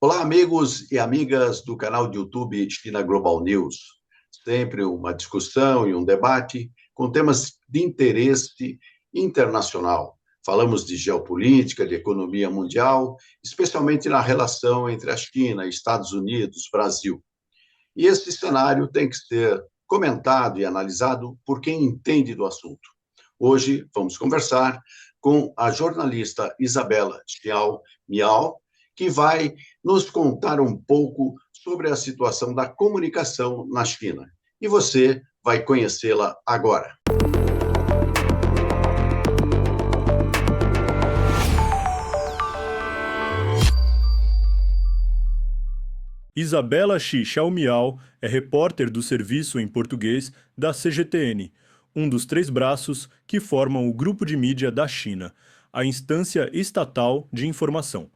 Olá, amigos e amigas do canal de YouTube China Global News. Sempre uma discussão e um debate com temas de interesse internacional. Falamos de geopolítica, de economia mundial, especialmente na relação entre a China, Estados Unidos, Brasil. E esse cenário tem que ser comentado e analisado por quem entende do assunto. Hoje vamos conversar com a jornalista Isabela Chiao Miao, que vai nos contar um pouco sobre a situação da comunicação na China. E você vai conhecê-la agora. Isabela Xi Xiaomiao é repórter do serviço em português da CGTN, um dos três braços que formam o Grupo de Mídia da China, a instância estatal de informação.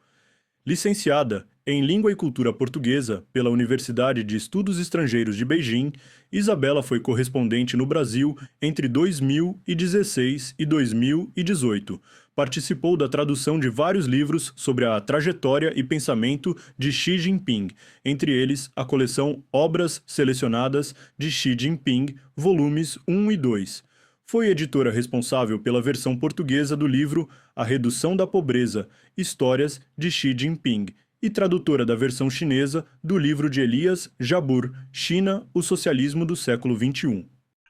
Licenciada em Língua e Cultura Portuguesa pela Universidade de Estudos Estrangeiros de Beijing, Isabela foi correspondente no Brasil entre 2016 e 2018. Participou da tradução de vários livros sobre a trajetória e pensamento de Xi Jinping, entre eles a coleção Obras Selecionadas de Xi Jinping, volumes 1 e 2. Foi editora responsável pela versão portuguesa do livro A Redução da Pobreza, Histórias de Xi Jinping, e tradutora da versão chinesa do livro de Elias Jabbour, China, o Socialismo do Século XXI.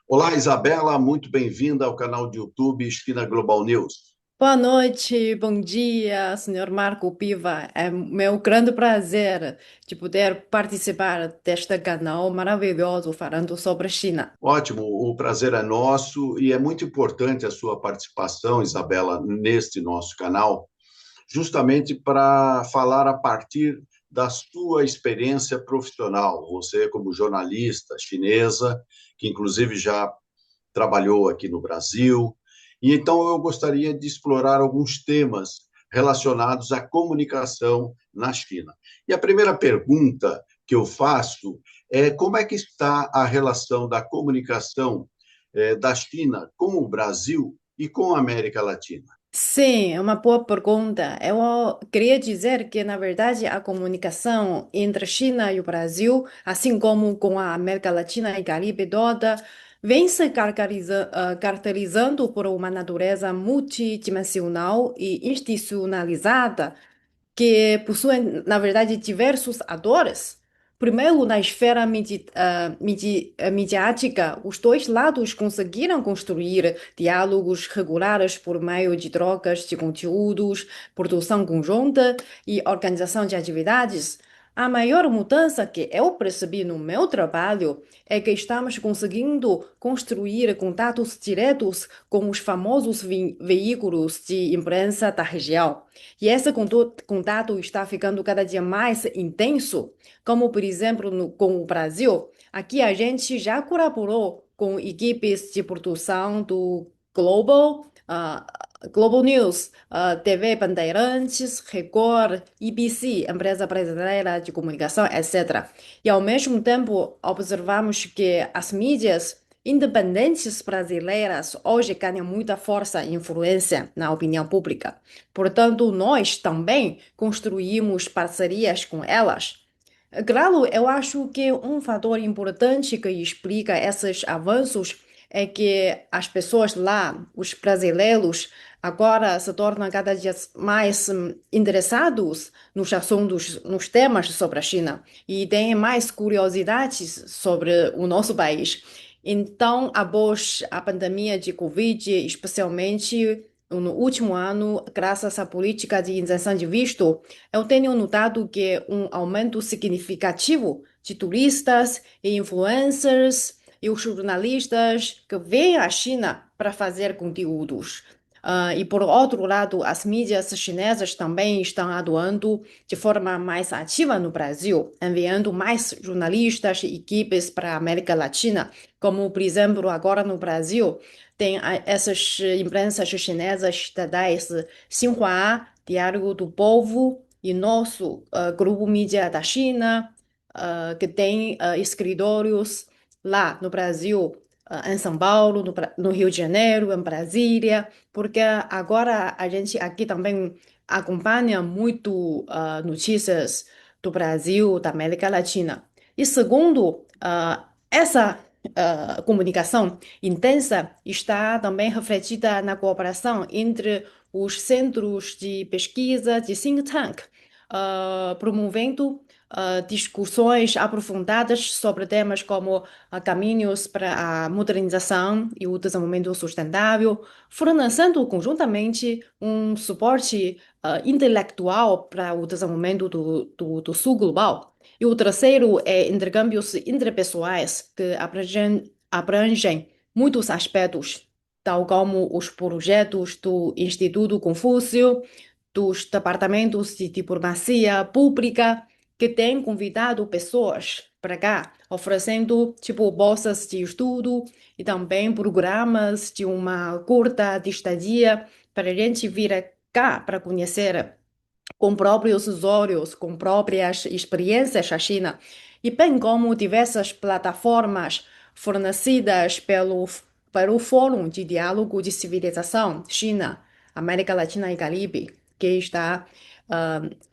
Olá, Isabela, muito bem-vinda ao canal de YouTube China Global News. Boa noite, bom dia, senhor Marco Piva. É meu grande prazer de poder participar deste canal maravilhoso falando sobre a China. Ótimo, o prazer é nosso e é muito importante a sua participação, Isabela, neste nosso canal, justamente para falar a partir da sua experiência profissional. Você, como jornalista chinesa, que inclusive já trabalhou aqui no Brasil, e então eu gostaria de explorar alguns temas relacionados à comunicação na China. E a primeira pergunta que eu faço é como é que está a relação da comunicação da China com o Brasil e com a América Latina? Sim, é uma boa pergunta. Eu queria dizer que, na verdade, a comunicação entre a China e o Brasil, assim como com a América Latina e Caribe toda, vem se caracterizando por uma natureza multidimensional e institucionalizada que possuem, na verdade, diversos atores. Primeiro, na esfera midiática, os dois lados conseguiram construir diálogos regulares por meio de trocas de conteúdos, produção conjunta e organização de atividades. A maior mudança que eu percebi no meu trabalho é que estamos conseguindo construir contatos diretos com os famosos veículos de imprensa da região. E esse contato está ficando cada dia mais intenso, como por exemplo com o Brasil. Aqui a gente já colaborou com equipes de produção do Global News, TV Bandeirantes, Record, EBC, Empresa Brasileira de Comunicação, etc. E ao mesmo tempo observamos que as mídias independentes brasileiras hoje ganham muita força e influência na opinião pública. Portanto, nós também construímos parcerias com elas. Claro, eu acho que um fator importante que explica esses avanços é que as pessoas lá, os brasileiros, agora se tornam cada dia mais interessados nos assuntos, nos temas sobre a China e têm mais curiosidades sobre o nosso país. Então, após a pandemia de Covid, especialmente no último ano, graças à política de isenção de visto, eu tenho notado que um aumento significativo de turistas e influencers e os jornalistas que vêm à China para fazer conteúdos. E por outro lado, as mídias chinesas também estão atuando de forma mais ativa no Brasil, enviando mais jornalistas e equipes para a América Latina, como por exemplo agora no Brasil tem essas imprensas chinesas estatais Xinhua, Diário do Povo e nosso Grupo Mídia da China, que tem escritórios lá no Brasil, em São Paulo, no Rio de Janeiro, em Brasília, porque agora a gente aqui também acompanha muito notícias do Brasil, da América Latina. E segundo, essa comunicação intensa está também refletida na cooperação entre os centros de pesquisa de think tank, promovendo discussões aprofundadas sobre temas como caminhos para a modernização e o desenvolvimento sustentável, fornecendo conjuntamente um suporte intelectual para o desenvolvimento do Sul global. E o terceiro é intercâmbios interpessoais que abrangem muitos aspectos, tal como os projetos do Instituto Confúcio, dos departamentos de diplomacia pública, que têm convidado pessoas para cá, oferecendo tipo bolsas de estudo e também programas de uma curta de estadia para a gente vir cá para conhecer com próprios olhos, com próprias experiências a China, e bem como diversas plataformas fornecidas pelo Fórum de Diálogo de Civilização China, América Latina e Caribe, que está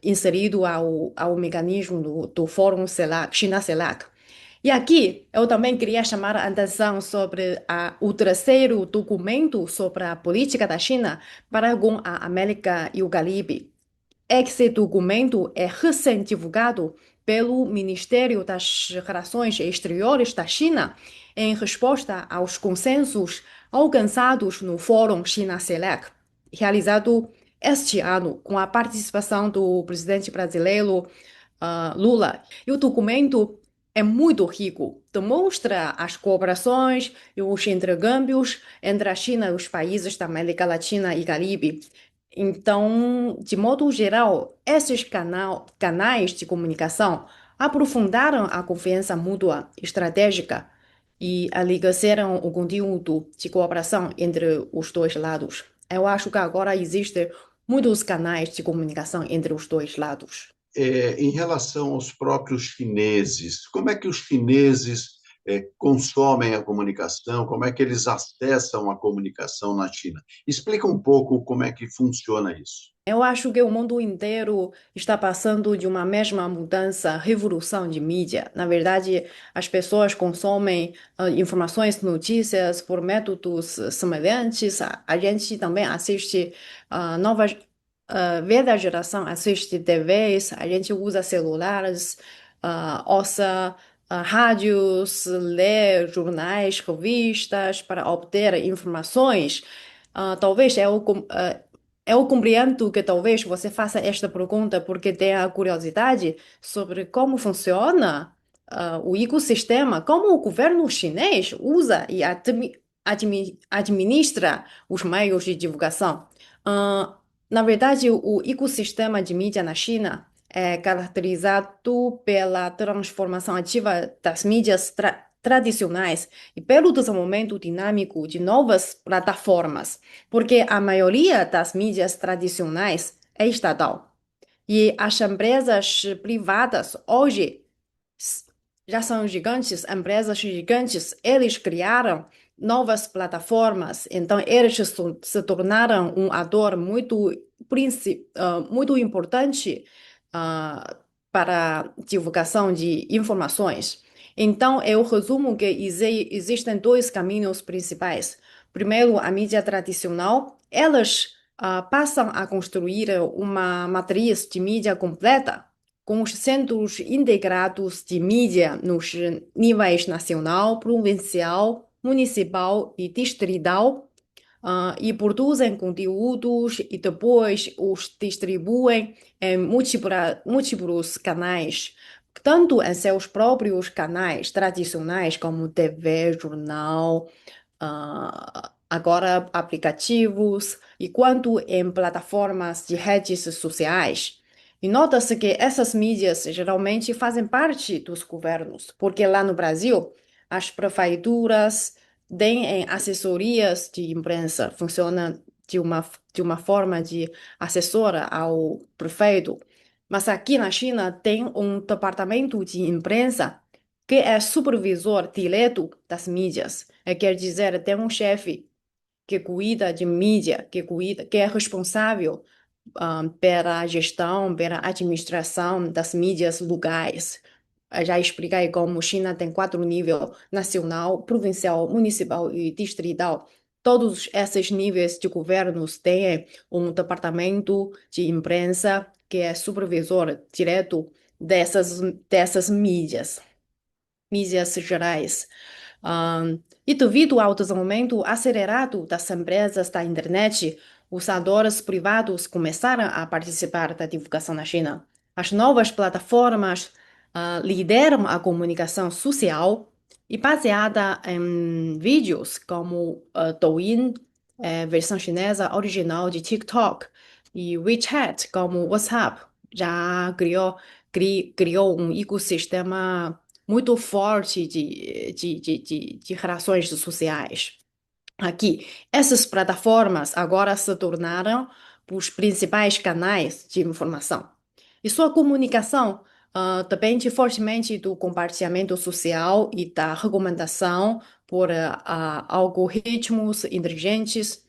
inserido ao mecanismo do Fórum CELAC, China CELAC. E aqui eu também queria chamar a atenção sobre o terceiro documento sobre a política da China para com a América e o Caribe. Esse documento é recém-divulgado pelo Ministério das Relações Exteriores da China em resposta aos consensos alcançados no Fórum China-CELAC, realizado este ano com a participação do presidente brasileiro Lula. E o documento é muito rico, demonstra as cooperações e os intercâmbios entre a China e os países da América Latina e Caribe. Então, de modo geral, esses canais de comunicação aprofundaram a confiança mútua estratégica e enriqueceram o conteúdo de cooperação entre os dois lados. Eu acho que agora existem muitos canais de comunicação entre os dois lados. Em relação aos próprios chineses, como é que os chineses consomem a comunicação, como é que eles acessam a comunicação na China? Explica um pouco como é que funciona isso. Eu acho que o mundo inteiro está passando de uma mesma mudança, revolução de mídia. Na verdade, as pessoas consomem informações, notícias por métodos semelhantes. A gente também assiste novas. Vê da geração assiste TVs, a gente usa celulares, ouça rádios, lê jornais, revistas para obter informações. Talvez eu compreendo que talvez você faça esta pergunta porque tem a curiosidade sobre como funciona o ecossistema, como o governo chinês usa e administra os meios de divulgação. Ah, Na verdade, o ecossistema de mídia na China é caracterizado pela transformação ativa das mídias tradicionais e pelo desenvolvimento dinâmico de novas plataformas, porque a maioria das mídias tradicionais é estatal. E as empresas privadas hoje já são gigantes, empresas gigantes, eles criaram novas plataformas, então eles se tornaram um ator muito importante para a divulgação de informações. Então, eu resumo que existem dois caminhos principais. Primeiro, a mídia tradicional, elas passam a construir uma matriz de mídia completa, com os centros integrados de mídia nos níveis nacional, provincial, municipal e distrital, e produzem conteúdos e depois os distribuem em múltiplos canais, tanto em seus próprios canais tradicionais, como TV, jornal, agora aplicativos, e quanto em plataformas de redes sociais. E nota-se que essas mídias geralmente fazem parte dos governos, porque lá no Brasil, as prefeituras têm assessorias de imprensa, funciona de uma forma de assessora ao prefeito. Mas aqui na China tem um departamento de imprensa que é supervisor direto das mídias. Quer dizer, tem um chefe que cuida de mídia, que é responsável pela gestão, pela administração das mídias locais. Já expliquei como China tem 4 níveis: nacional, provincial, municipal e distrital. Todos esses níveis de governos têm um departamento de imprensa que é supervisor direto dessas mídias gerais. E devido ao desenvolvimento acelerado das empresas da internet, os atores privados começaram a participar da divulgação na China. As novas plataformas lideram a comunicação social e baseada em vídeos como Douyin, versão chinesa original de TikTok, e WeChat, como WhatsApp, já criou um ecossistema muito forte de relações sociais. Aqui, essas plataformas agora se tornaram os principais canais de informação. E sua comunicação depende fortemente do compartilhamento social e da recomendação por algoritmos inteligentes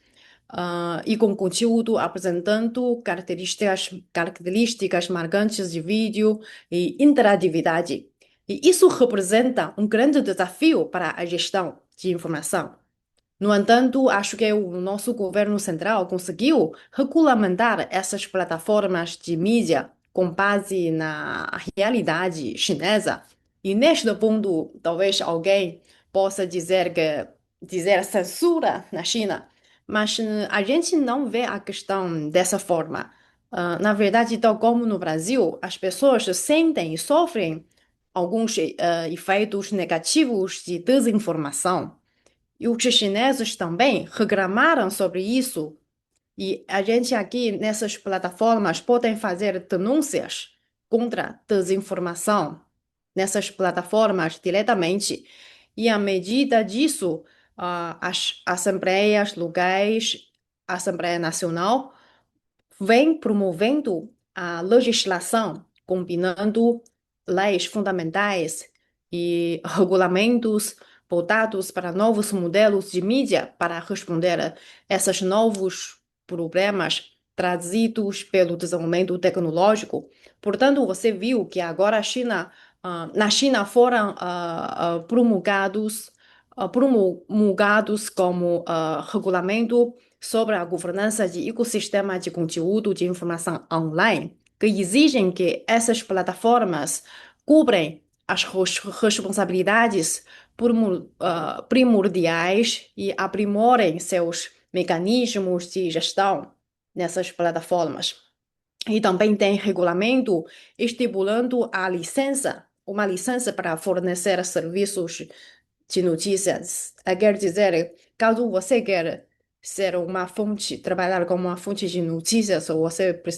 e com conteúdo apresentando características marcantes de vídeo e interatividade. E isso representa um grande desafio para a gestão de informação. No entanto, acho que o nosso governo central conseguiu regulamentar essas plataformas de mídia com base na realidade chinesa. E neste ponto, talvez alguém possa dizer censura na China, mas a gente não vê a questão dessa forma. Na verdade, tal como no Brasil, as pessoas sentem e sofrem alguns efeitos negativos de desinformação. E os chineses também reclamaram sobre isso. E a gente aqui nessas plataformas podem fazer denúncias contra desinformação nessas plataformas diretamente. E à medida disso, as assembleias locais, a Assembleia Nacional, vem promovendo a legislação, combinando leis fundamentais e regulamentos voltados para novos modelos de mídia para responder a esses novos problemas trazidos pelo desenvolvimento tecnológico. Portanto, você viu que agora na China foram promulgados como regulamento sobre a governança de ecossistema de conteúdo de informação online, que exigem que essas plataformas cobrem as responsabilidades primordiais e aprimorem seus mecanismos de gestão nessas plataformas. E também tem regulamento estipulando uma licença para fornecer serviços de notícias. Quer dizer, caso você quer trabalhar como uma fonte de notícias,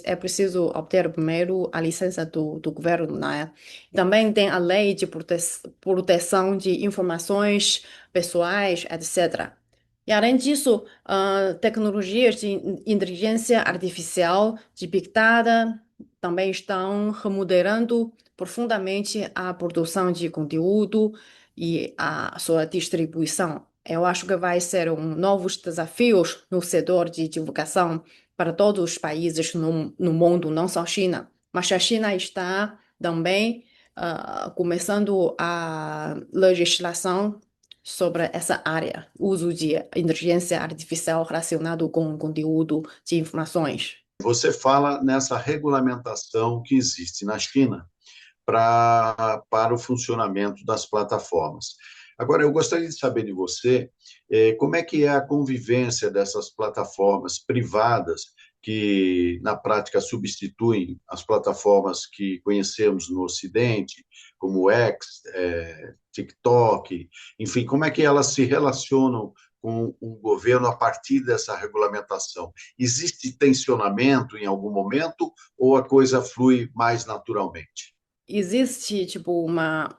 é preciso obter primeiro a licença do governo, né? Também tem a lei de proteção de informações pessoais, etc. E além disso, tecnologias de inteligência artificial, de Big Data, também estão remodelando profundamente a produção de conteúdo e a sua distribuição. Eu acho que vai ser novos desafios no setor de divulgação para todos os países no mundo, não só a China. Mas a China está também começando a legislação sobre essa área, uso de inteligência artificial relacionado com conteúdo de informações. Você fala nessa regulamentação que existe na China para o funcionamento das plataformas. Agora, eu gostaria de saber de você como é que é a convivência dessas plataformas privadas que, na prática, substituem as plataformas que conhecemos no Ocidente, como o X, TikTok, enfim, como é que elas se relacionam com o governo a partir dessa regulamentação? Existe tensionamento em algum momento ou a coisa flui mais naturalmente? Existe tipo uma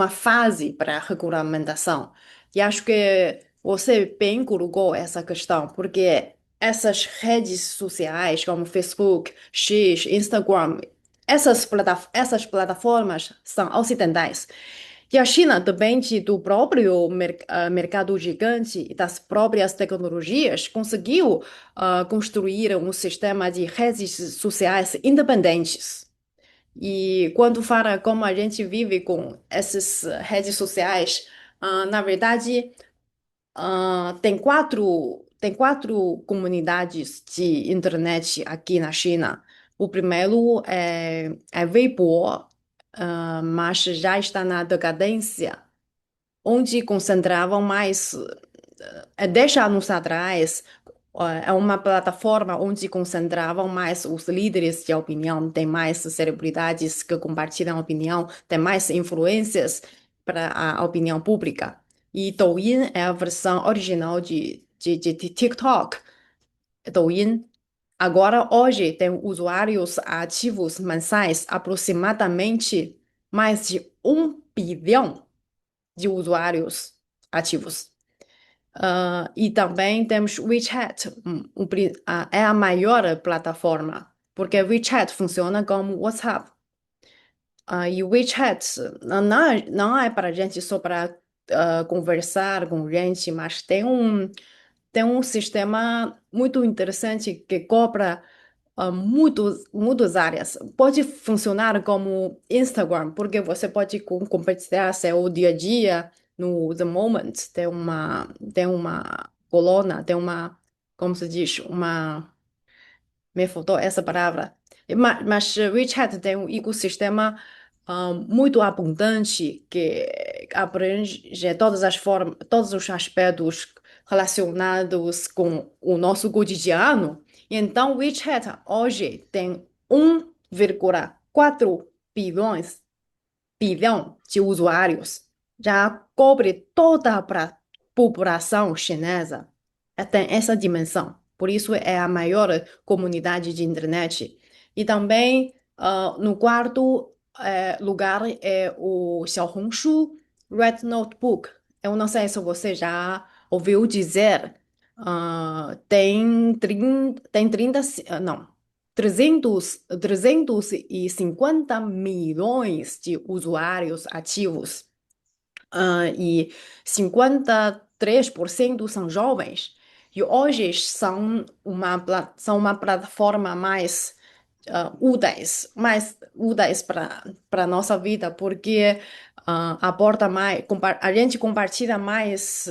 fase para a regulamentação. E acho que você bem colocou essa questão, porque essas redes sociais como Facebook, X, Instagram, essas plataformas são ocidentais. E a China depende do próprio mercado gigante e das próprias tecnologias, conseguiu construir um sistema de redes sociais independentes. E quando fala como a gente vive com essas redes sociais, na verdade, tem quatro comunidades de internet aqui na China. O primeiro é Weibo, mas já está na decadência, onde concentravam mais, 10 anos atrás, é uma plataforma onde concentravam mais os líderes de opinião, tem mais celebridades que compartilham opinião, tem mais influências para a opinião pública. E Douyin é a versão original de TikTok. Douyin agora, hoje, tem usuários ativos mensais aproximadamente mais de 1 bilhão de usuários ativos. E também temos WeChat, é a maior plataforma, porque WeChat funciona como WhatsApp. E o WeChat não é para gente só para conversar com gente, mas tem um sistema muito interessante que cobra muitas áreas. Pode funcionar como Instagram, porque você pode compartilhar seu dia a dia no The Moment. Tem uma coluna, como se diz, me faltou essa palavra. Mas WeChat tem um ecossistema muito abundante que abrange todas as formas, todos os aspectos relacionados com o nosso cotidiano. Então, o WeChat hoje tem 1,4 bilhão de usuários. Já cobre toda a população chinesa. Tem essa dimensão. Por isso é a maior comunidade de internet. E também, no quarto lugar é o Xiaohongshu Red Notebook. Eu não sei se você já ouviu dizer. Não, 350 milhões de usuários ativos, e 53% são jovens. E hoje são uma plataforma mais úteis para a nossa vida, porque aporta mais, a gente compartilha mais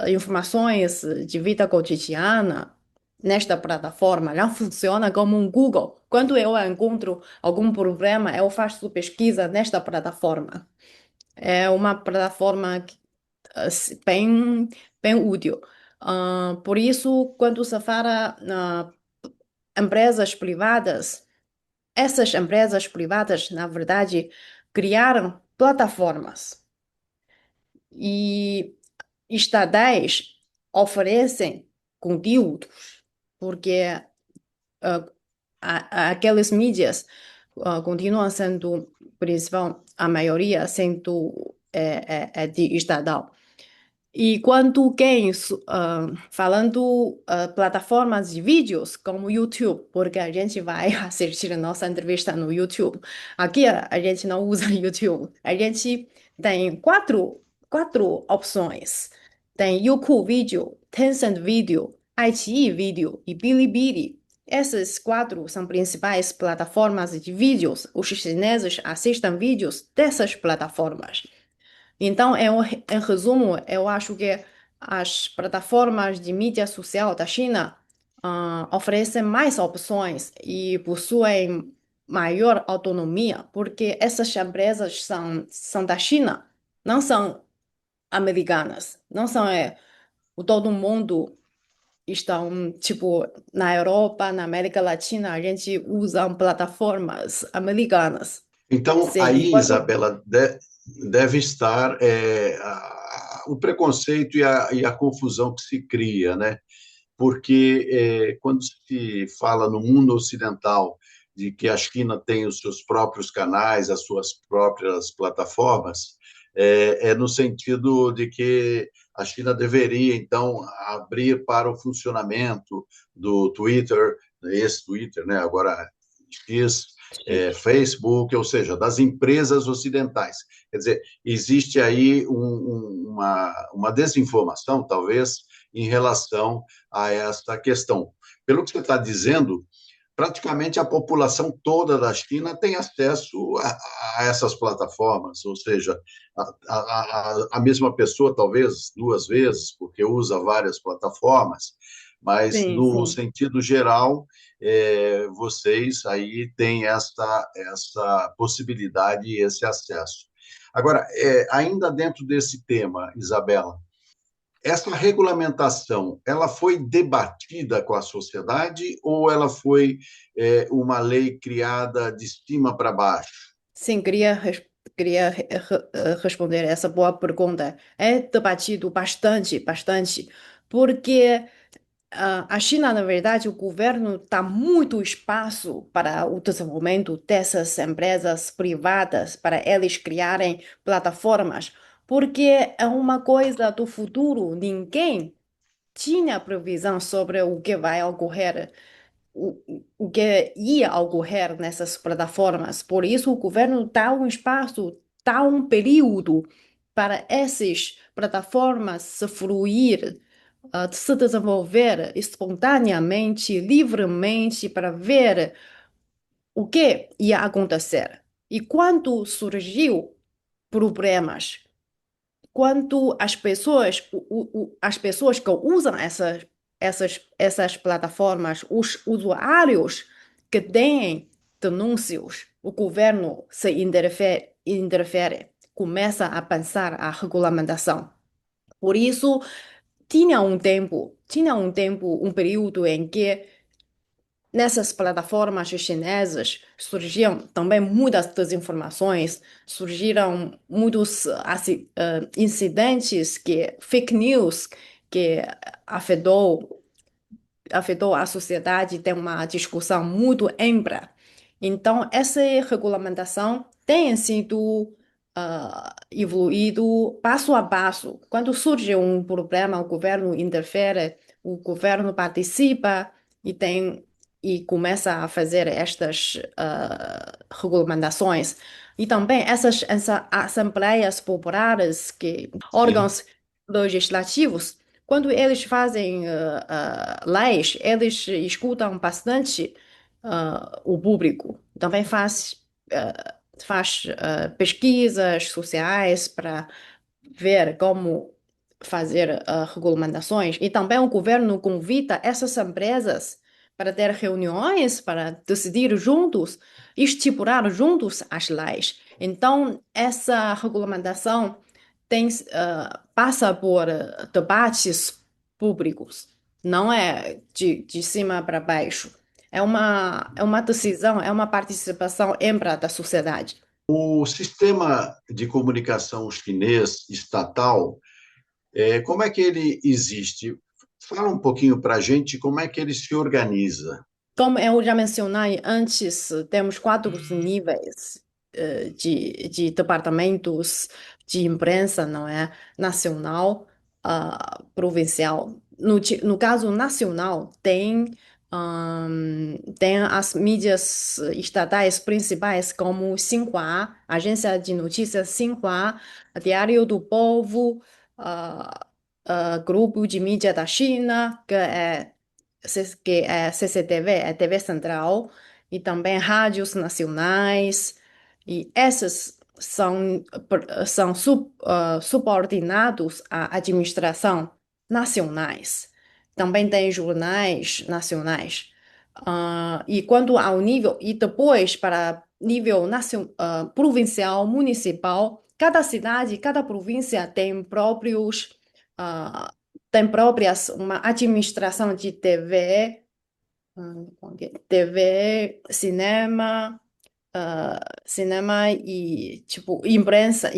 informações de vida cotidiana nesta plataforma. Não funciona como um Google. Quando eu encontro algum problema, eu faço pesquisa nesta plataforma. É uma plataforma bem, bem útil. Por isso, quando se fala empresas privadas, essas empresas privadas, na verdade, criaram plataformas e estatais oferecem conteúdos, porque aquelas mídias continuam sendo, principal, a maioria sendo de estatal. E quanto games, falando plataformas de vídeos como o YouTube, porque a gente vai assistir a nossa entrevista no YouTube. Aqui a gente não usa YouTube. A gente tem quatro opções. Tem Youku Video, Tencent Video, iQIYI Video e Bilibili. Essas quatro são principais plataformas de vídeos. Os chineses assistem vídeos dessas plataformas. Então, em resumo, eu acho que as plataformas de mídia social da China oferecem mais opções e possuem maior autonomia, porque essas empresas são da China, não são americanas, não são todo mundo estão, tipo, na Europa, na América Latina, a gente usa plataformas americanas. Então, Sim, aí, Isabela, deve estar o preconceito e a confusão que se cria, né? Porque quando se fala no mundo ocidental de que a China tem os seus próprios canais, as suas próprias plataformas, no sentido de que a China deveria, então, abrir para o funcionamento do Twitter, esse Twitter, né, agora X, Sim, Facebook, ou seja, das empresas ocidentais. Quer dizer, existe aí uma desinformação, talvez, em relação a esta questão. Pelo que você está dizendo, praticamente a população toda da China tem acesso a essas plataformas, ou seja, a mesma pessoa, talvez duas vezes, porque usa várias plataformas, mas sim, no sim. sentido geral, vocês aí têm essa possibilidade e esse acesso. Agora, ainda dentro desse tema, Isabela, essa regulamentação, ela foi debatida com a sociedade ou ela foi uma lei criada de cima para baixo? Sim, queria responder essa boa pergunta. É debatido bastante, bastante, porque a China, na verdade, o governo dá muito espaço para o desenvolvimento dessas empresas privadas, para eles criarem plataformas, porque é uma coisa do futuro. Ninguém tinha previsão sobre o que vai ocorrer, o que ia ocorrer nessas plataformas. Por isso, o governo dá um espaço, dá um período para essas plataformas se fluir, se desenvolver espontaneamente, livremente, para ver o que ia acontecer. E quando surgiu problemas, quanto as pessoas que usam essas plataformas, os usuários que têm denúncias, o governo se interfere, começa a pensar a regulamentação. Por isso, um período em que nessas plataformas chinesas surgiam também muitas desinformações, surgiram muitos incidentes fake news que afetou afetou a sociedade, tem uma discussão muito ampla. Então, essa regulamentação tem sido evoluído passo a passo. Quando surge um problema, o governo interfere, o governo participa e tem e começa a fazer estas regulamentações. E também essas assembleias populares, Sim, órgãos legislativos, quando eles fazem leis, eles escutam bastante o público. Também faz pesquisas sociais para ver como fazer regulamentações. E também o governo convida essas empresas para ter reuniões, para decidir juntos, estipular juntos as leis. Então, essa regulamentação passa por debates públicos, não é de cima para baixo. É uma decisão, é uma participação ampla da sociedade. o sistema de comunicação chinês estatal, como é que ele existe? Fala um pouquinho para a gente como é que ele se organiza. Como eu já mencionei antes, temos quatro níveis de departamentos de imprensa, não é? Nacional, provincial. No caso nacional, tem as mídias estatais principais, como Xinhua, Agência de Notícias Xinhua, Diário do Povo, ah, Grupo de Mídia da China, que é CCTV, é TV Central, e também rádios nacionais, e esses são subordinados à administração nacionais. Também tem jornais nacionais. E quanto ao nível, e depois para nível provincial, municipal, cada cidade, cada província ah, tem próprias uma administração de TV, cinema e tipo imprensa.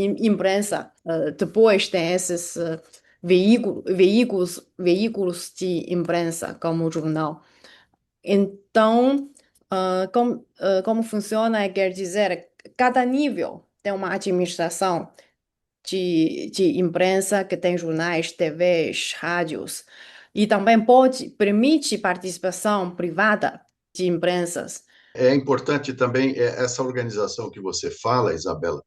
Depois tem esses veículos de imprensa como jornal. Então, como funciona, quer dizer, cada nível tem uma administração de imprensa que tem jornais, TVs, rádios, e também permite participação privada de imprensas. É importante também essa organização que você fala, Isabela,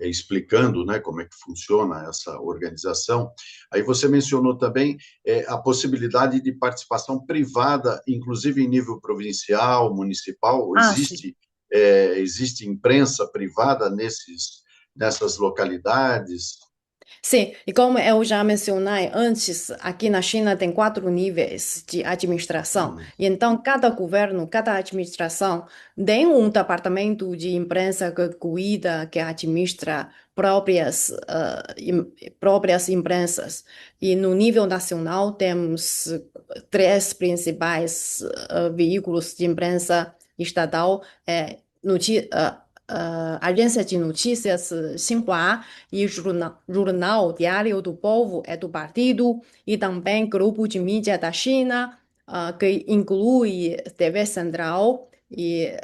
explicando, né, como é que funciona essa organização. Aí você mencionou também a possibilidade de participação privada, inclusive em nível provincial, municipal. Ah, sim. Existe imprensa privada nessas localidades? Sim, e como eu já mencionei antes, aqui na China tem quatro níveis de administração. Hum. E então, cada governo, cada administração tem um departamento de imprensa que cuida, que administra próprias imprensas. E no nível nacional, temos três principais veículos de imprensa estatal. Agência de Notícias Xinhua e Jornal Diário do Povo é do partido, e também Grupo de Mídia da China, que inclui TV Central e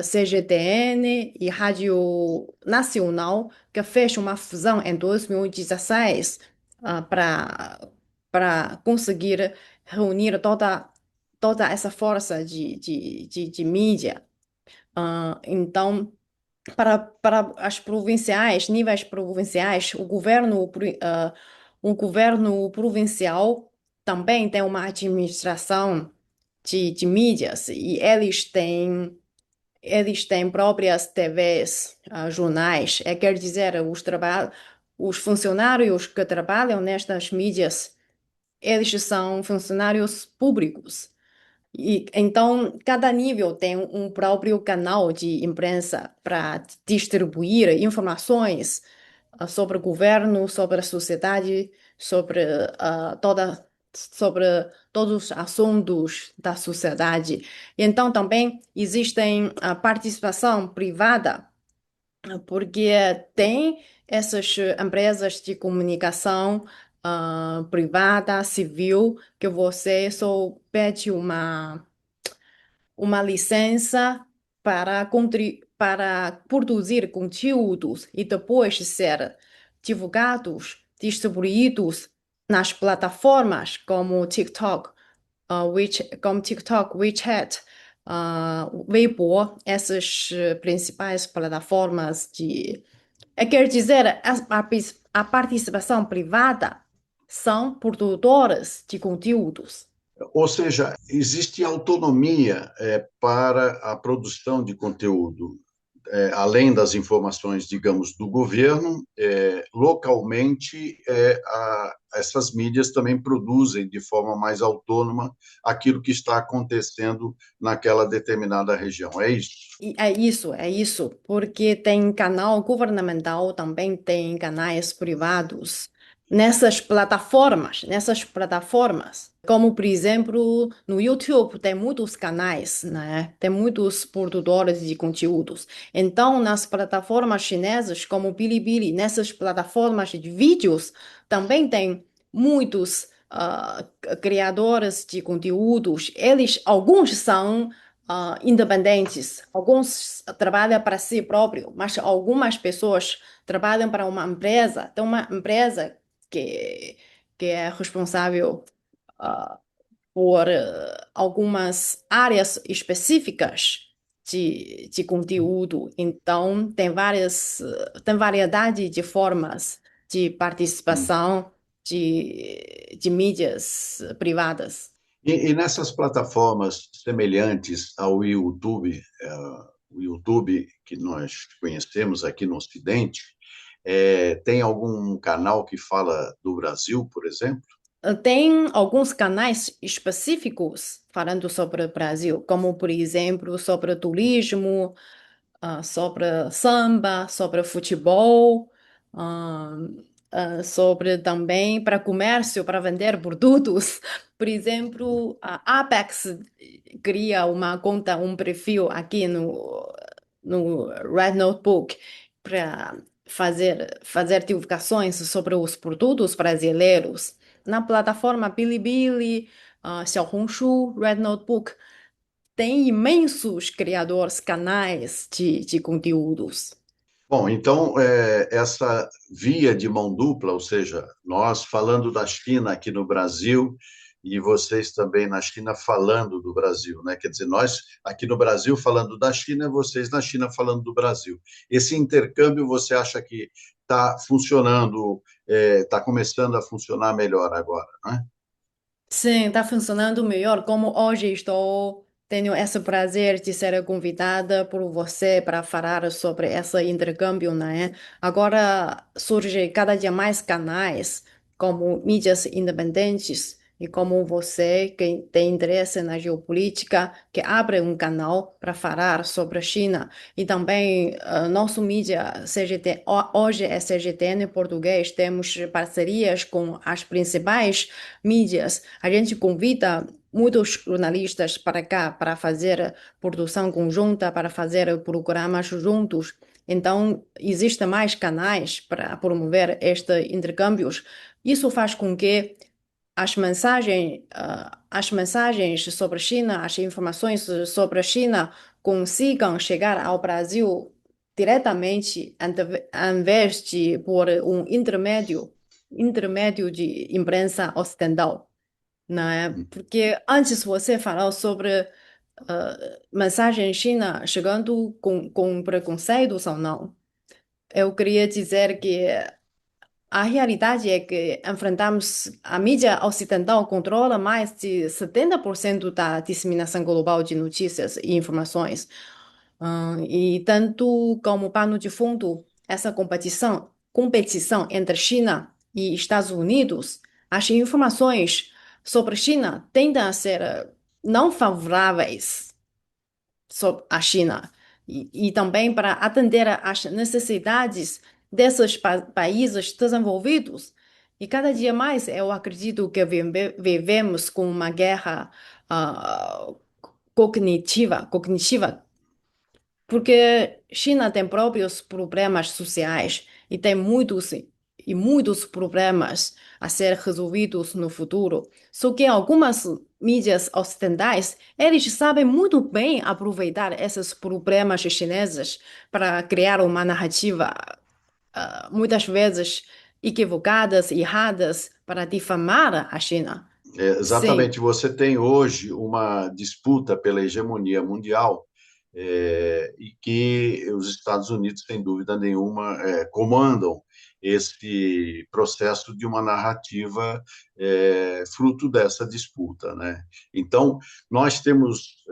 CGTN e Rádio Nacional, que fez uma fusão em 2016 para conseguir reunir toda essa força de mídia. Então, para as provinciais, níveis provinciais, o governo provincial também tem uma administração de mídias e eles têm próprias TVs, jornais. Quer dizer, os funcionários que trabalham nestas mídias, eles são funcionários públicos. E, então, cada nível tem um próprio canal de imprensa para distribuir informações sobre o governo, sobre a sociedade, sobre todos os assuntos da sociedade. E então, também existem a participação privada, porque tem essas empresas de comunicação privada, civil, que você só pede uma licença para produzir conteúdos e depois ser divulgados, distribuídos nas plataformas como TikTok, WeChat, Weibo, essas principais plataformas de. Quer dizer, a participação privada são produtores de conteúdos. Ou seja, existe autonomia para a produção de conteúdo, além das informações, digamos, do governo, localmente, essas mídias também produzem de forma mais autônoma aquilo que está acontecendo naquela determinada região. É isso? E é isso, porque tem canal governamental, também tem canais privados nessas plataformas, como por exemplo no YouTube tem muitos canais, né? Tem muitos produtores de conteúdos. Então, nas plataformas chinesas como Bilibili, nessas plataformas de vídeos, também tem muitos criadores de conteúdos. Alguns são independentes. Alguns trabalham para si próprio, mas algumas pessoas trabalham para uma empresa. Tem uma empresa que, que é responsável ah, por algumas áreas específicas de conteúdo. Então, tem variedade de formas de participação de mídias privadas. E nessas plataformas semelhantes ao YouTube, o YouTube que nós conhecemos aqui no Ocidente, tem algum canal que fala do Brasil, por exemplo? Tem alguns canais específicos falando sobre o Brasil, como, por exemplo, sobre turismo, sobre samba, sobre futebol, ah, sobre também para comércio, para vender produtos. Por exemplo, a Apex cria uma conta, um perfil aqui no Red Notebook para fazer divulgações sobre os produtos brasileiros. Na plataforma Bilibili, Xiaohongshu, Red Notebook, tem imensos criadores, canais de conteúdos. Bom, então, essa via de mão dupla, ou seja, nós falando da China aqui no Brasil, e vocês também na China falando do Brasil, né? Quer dizer, nós aqui no Brasil falando da China, vocês na China falando do Brasil. Esse intercâmbio você acha que está funcionando, está começando a funcionar melhor agora, né? Sim, está funcionando melhor. Como hoje tenho esse prazer de ser convidada por você para falar sobre esse intercâmbio, né? Agora surge cada dia mais canais como mídias independentes e como você que tem interesse na geopolítica, que abre um canal para falar sobre a China. E também nosso mídia CGT, hoje é CGTN português, temos parcerias com as principais mídias. A gente convida muitos jornalistas para cá para fazer produção conjunta, para fazer programas juntos. Então, existem mais canais para promover estes intercâmbios. Isso faz com que as mensagens sobre a China, as informações sobre a China consigam chegar ao Brasil diretamente, ao invés de por um intermédio de imprensa ocidental, não é? Porque antes você falou sobre mensagem China chegando com preconceitos ou não. Eu queria dizer que a realidade é que enfrentamos a mídia ocidental controla mais de 70% da disseminação global de notícias e informações. E tanto como pano de fundo, essa competição entre China e Estados Unidos, as informações sobre China tendem a ser não favoráveis sobre a China e também para atender às necessidades desses países desenvolvidos. E cada dia mais eu acredito que vivemos com uma guerra ah, cognitiva, porque China tem próprios problemas sociais e muitos problemas a ser resolvidos no futuro. Só que algumas mídias ocidentais, eles sabem muito bem aproveitar esses problemas chineses para criar uma narrativa, muitas vezes equivocadas, erradas, para difamar a China. Sim. Exatamente, você tem hoje uma disputa pela hegemonia mundial, e que os Estados Unidos, sem dúvida nenhuma, comandam esse processo de uma narrativa fruto dessa disputa, né? Então, nós temos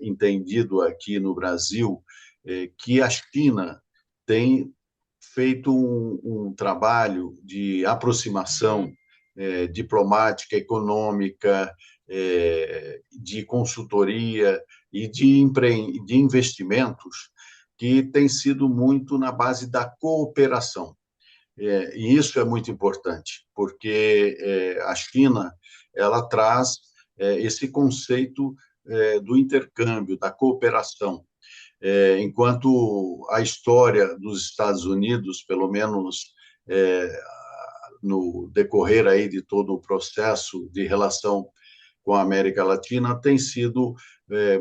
entendido aqui no Brasil que a China tem feito um trabalho de aproximação diplomática, econômica, de consultoria e de investimentos que tem sido muito na base da cooperação. E isso é muito importante, porque a China ela traz esse conceito do intercâmbio, da cooperação, enquanto a história dos Estados Unidos, pelo menos no decorrer aí de todo o processo de relação com a América Latina, tem sido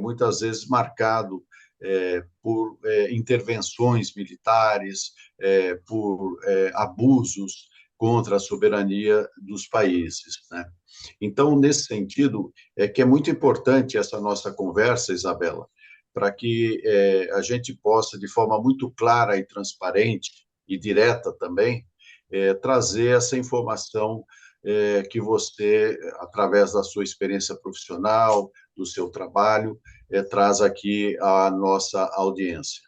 muitas vezes marcado por intervenções militares, por abusos contra a soberania dos países, né? Então, nesse sentido, é que é muito importante essa nossa conversa, Isabela, para que a gente possa, de forma muito clara e transparente e direta também, trazer essa informação que você, através da sua experiência profissional, do seu trabalho, traz aqui à nossa audiência.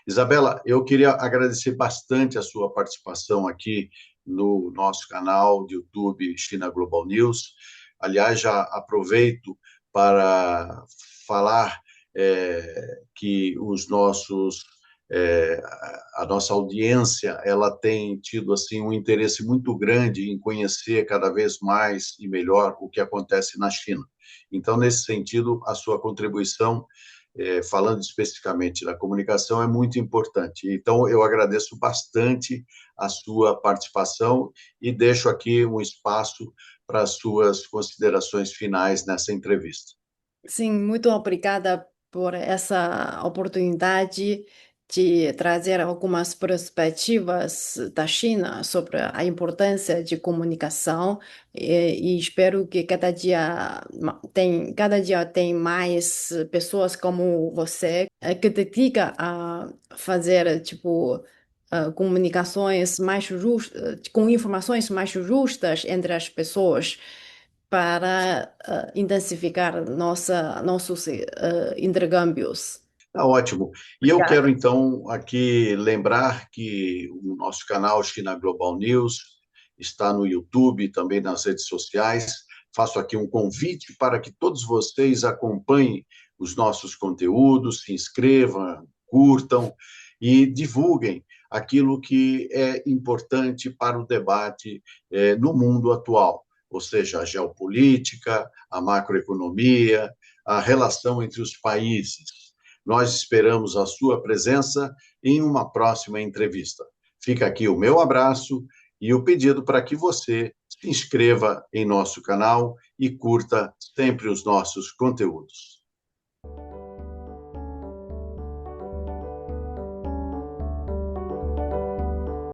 Isabela, eu queria agradecer bastante a sua participação aqui no nosso canal de YouTube China Global News. Aliás, já aproveito para falar que é, a nossa audiência ela tem tido assim um interesse muito grande em conhecer cada vez mais e melhor o que acontece na China. Então, nesse sentido, a sua contribuição, falando especificamente da comunicação, é muito importante. Então, eu agradeço bastante a sua participação e deixo aqui um espaço para as suas considerações finais nessa entrevista. Sim, muito obrigada por essa oportunidade de trazer algumas perspectivas da China sobre a importância de comunicação e espero que cada dia tem mais pessoas como você que dedica a fazer tipo comunicações mais justas, com informações mais justas entre as pessoas para intensificar nossos intercâmbios. Tá ótimo. E eu quero, então, aqui lembrar que o nosso canal China Global News está no YouTube, também nas redes sociais. Faço aqui um convite para que todos vocês acompanhem os nossos conteúdos, se inscrevam, curtam e divulguem aquilo que é importante para o debate no mundo atual, ou seja, a geopolítica, a macroeconomia, a relação entre os países. Nós esperamos a sua presença em uma próxima entrevista. Fica aqui o meu abraço e o pedido para que você se inscreva em nosso canal e curta sempre os nossos conteúdos.